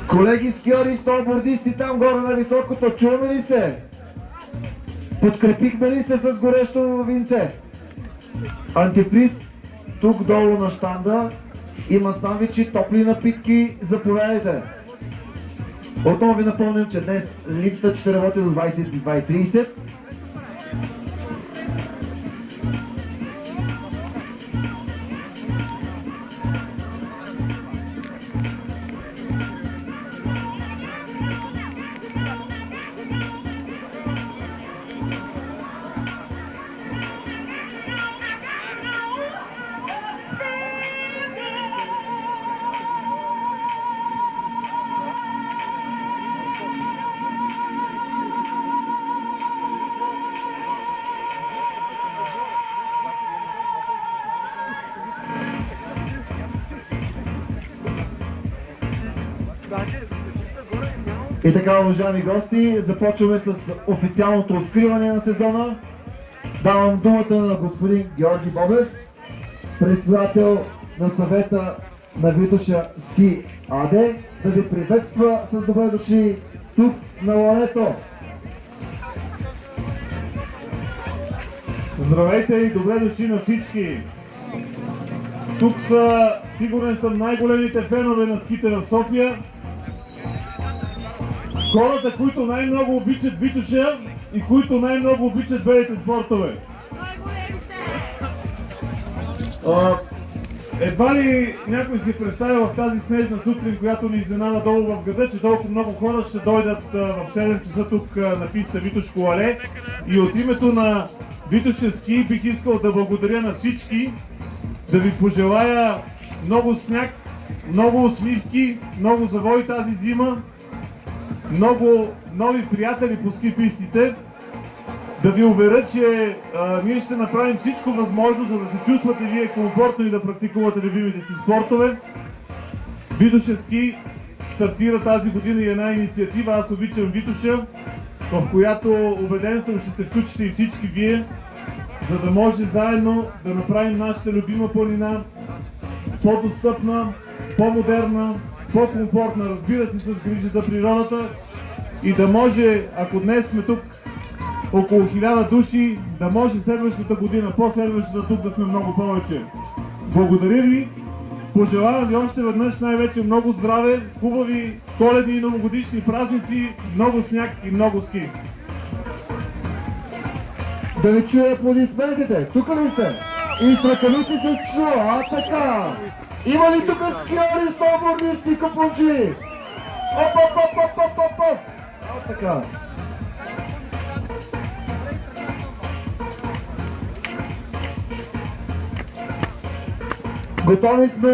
Колеги скиори и сноубордисти там горе на високото, чуваме ли се? Подкрепихме ли се с горещо винце? Антифриз тук долу на щанда. Има сандвичи, топли напитки, заповядайте. Отново ви напомням, че днес лифтът ще работи до 22:30. И така, уважаеми гости, започваме с официалното откриване на сезона. Давам думата на господин Георги Бобев, председател на съвета на Витоша Ски АД, да ви приветства с добре дошли тук на Лането. Здравейте и добре дошли на всички! Тук са, сигурен съм, най-големите фенове на ските в София. Хората, които най-много обичат Витоша и които най-много обичат белите спортове. Едва ли някой си представя в тази снежна сутрин, която ни изненада долу в града, че толкова много хора ще дойдат в 7 часа тук на писта Витошко але. И от името на Витоша Ски бих искал да благодаря на всички, да ви пожелая много сняг, много усмивки, много завои тази зима, много нови приятели по ски пистите. Да ви уверя, че ние ще направим всичко възможно, за да се чувствате вие комфортно и да практикувате любимите си спортове. Витоша Ски стартира тази година и една инициатива "Аз обичам Витоша", в която, убеден съм, ще се включите и всички вие, за да може заедно да направим нашата любима планина по-достъпна, по-модерна, по-комфортна, разбира се, с грижа за природата, и да може, ако днес сме тук около 1000 души, да може следващата година, по-следващата тук да сме много повече. Благодаря ви, пожелавам ви още веднъж най-вече много здраве, хубави коледни и новогодишни празници, много сняг и много ски. Да ви чуя аплодисментите. Тук ли сте? И с ръкавици се чува. Така. Има ли тук скиори, сноубордисти, купунчи? Оп. Така. Готови сме